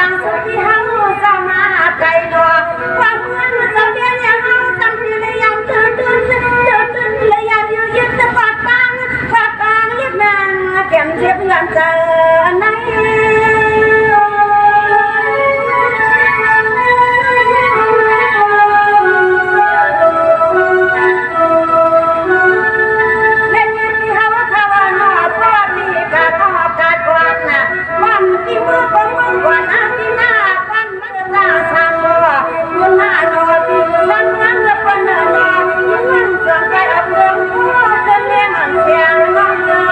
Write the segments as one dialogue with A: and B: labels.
A: างสุดที่เฮาสมาไกลดอกความเมืองเสาเดียนอย่างเฮาจำที่เลยยังตื่นเลยยังยืดยึดตะปาดปังเรียบนางแก้มเทียบเงินเจอไหนที่มือของมึงกว่าน้ำที่หน้าฟันมันจะสามบ่คุณหน้าดอที่สันนั้นละคนเดินมายิ่งมันเสื่อมไปเอาเพื่อนผู้จนเลี้ยงมันเสียงน้องเอ๋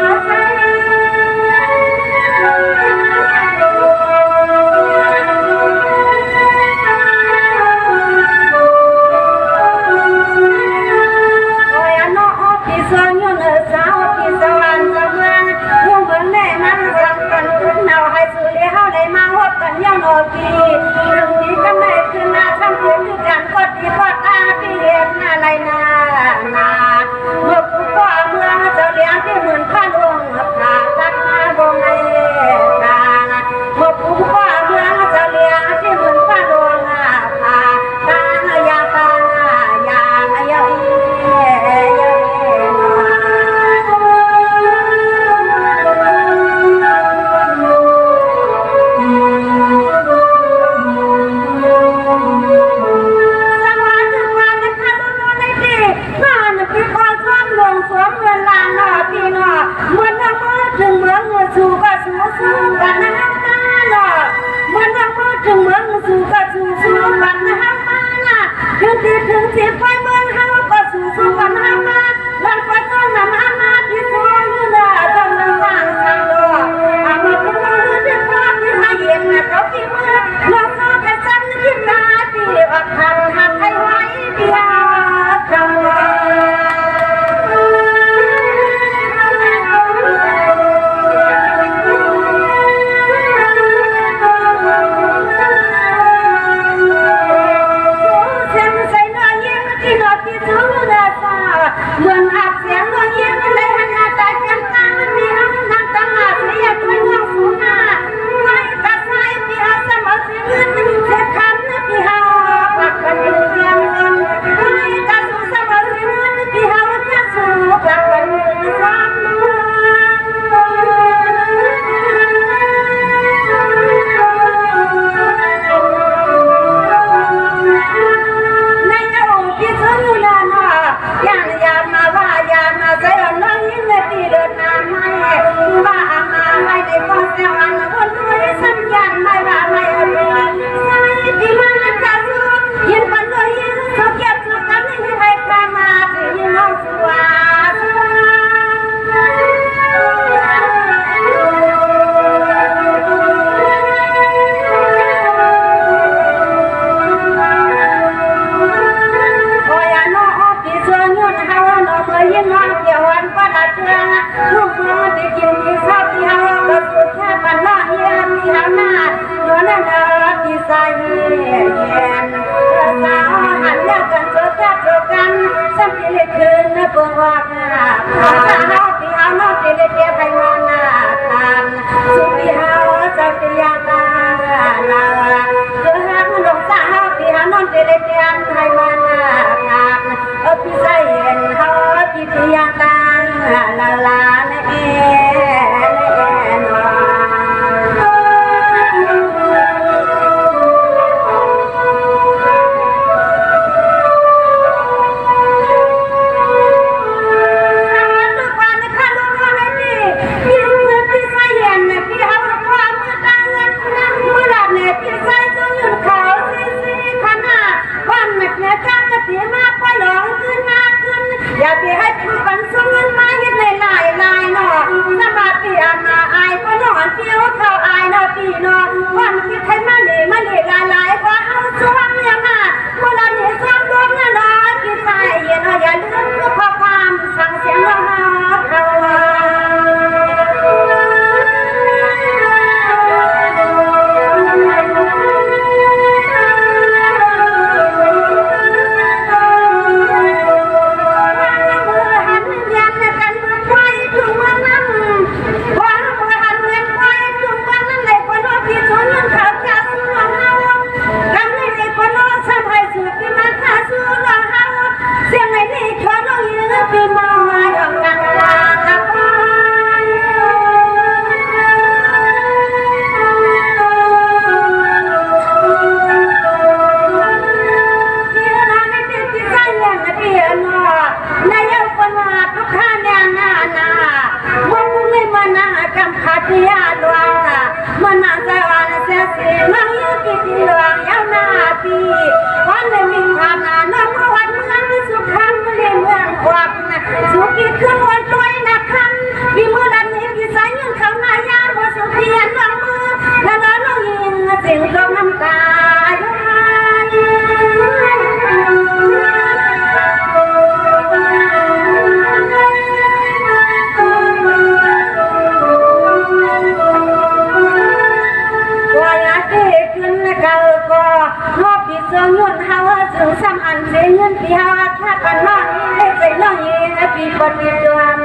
A: นพี่ฮาถ้ากันมาให้ใจน้องยิงพี่คนมีดวง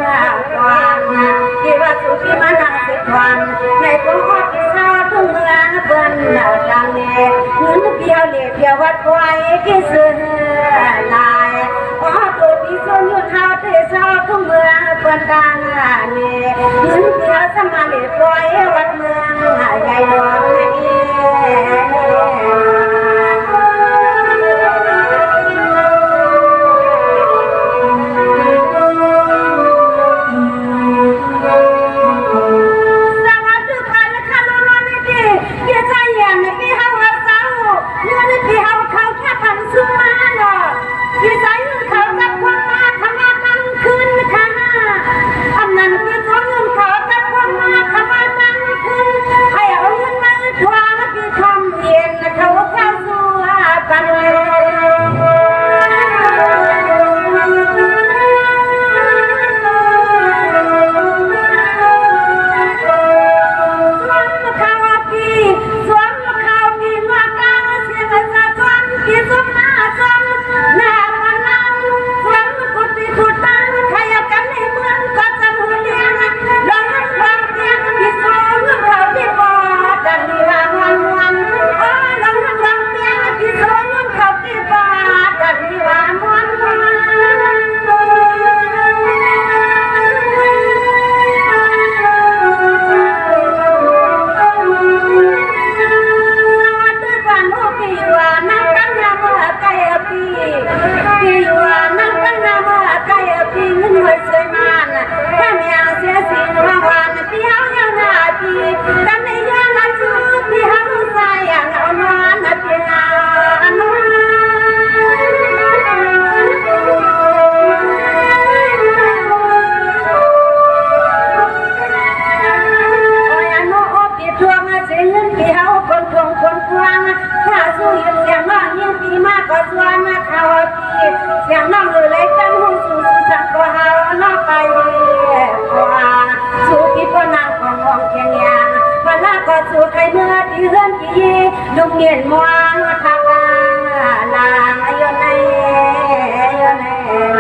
A: ความที่ว่าสุขีมานั่งสิบวันในพวกพี่สาวทุ่งเมืองเปิ้นดังนี้เงินเพียวเลี้ยเพียววัดไว้กี่ซื้อลายตัวพี่ส่วนยุดเท้าเทเช้าทุ่งเมืองเปิ้นดังนี้เงินเพียวสมาเลี้ยไว้วัดเมืองใหญ่หลวงอย่างน้องเลยเลยตั้งหูสู่สักก็หานอกไปกว่าสู่พี่ก็นั่งของมองเคียงยางพลาก็สู่ใครเมื่อที่เฮือนที่ดุมเนียนมวงทักลางโยนในโยนในน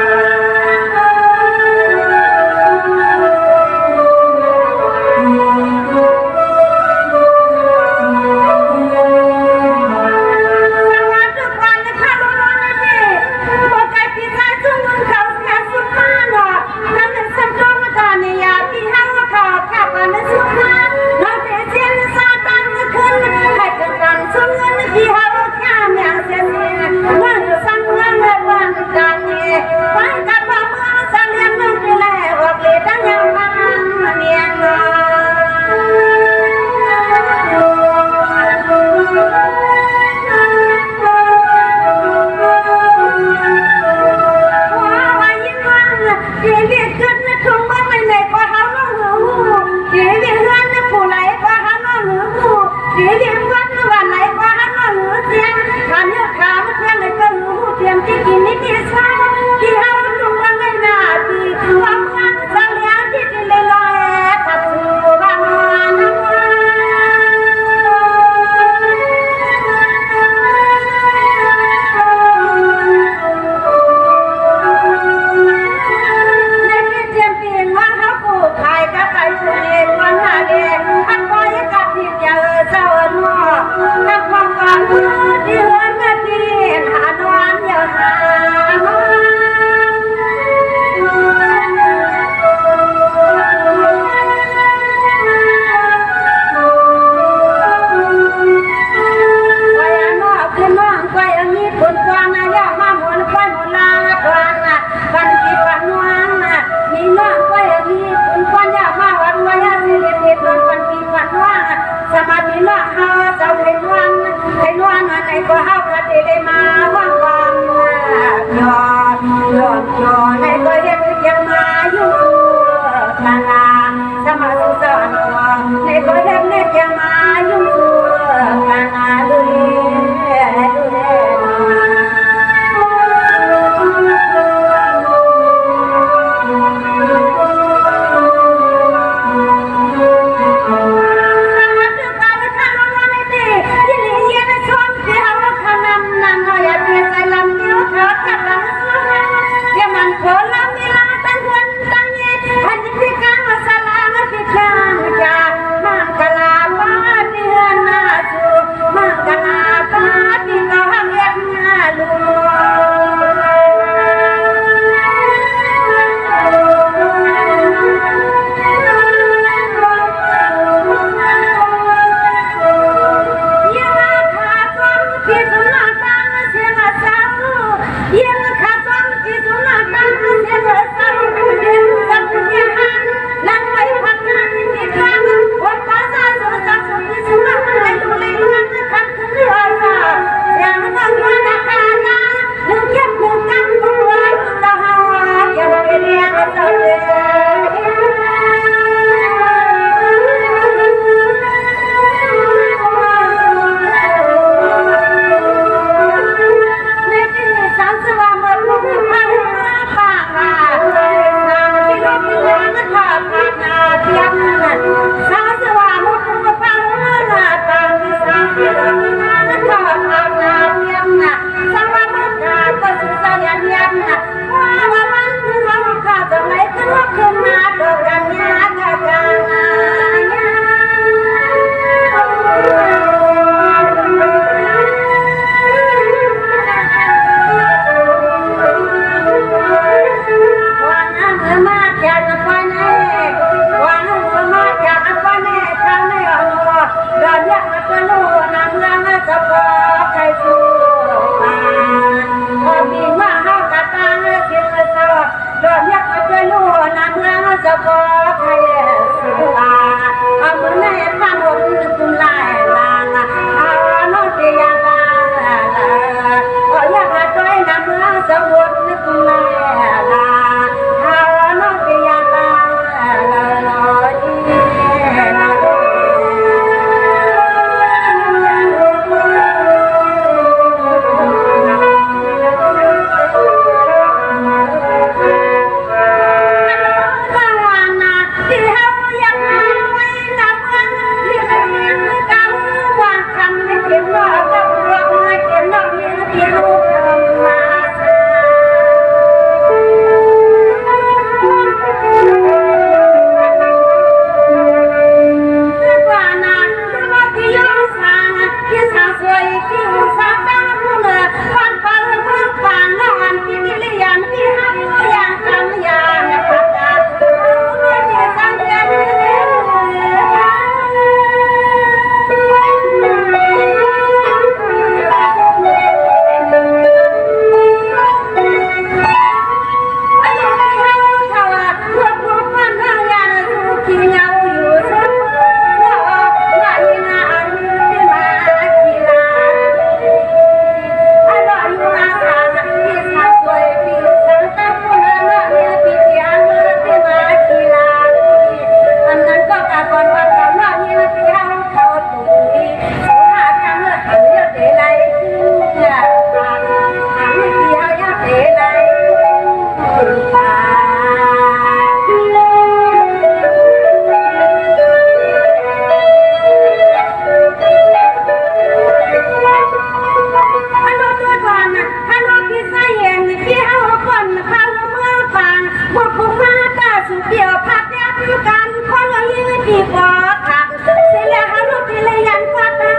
A: ปีบ่ขาดสิแล้วหาลูกที่เลยยันฟ้าตา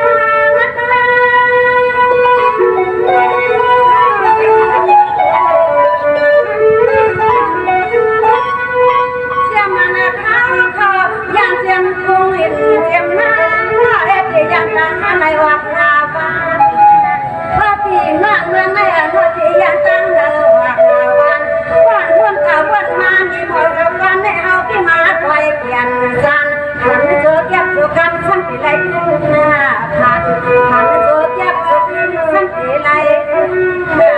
A: เสียมันเขาอย่างเสียงคงเห็นเสียงหน้าเอ็ดอย่างต่างในวัดนาบ้านพระปีหน้าเมืองในอนุที่ยังตั้งในวัดนาบ้านวันวันเก่าวันมามีหมดกับวันในเอาที่มาไว้เกียนจันหันเจอแก็บตัวกันสันติไรขึ้นหน้าหันเจอแก็บตัวกันสันติไรขึ้นหน้า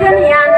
A: ขึ้นยาน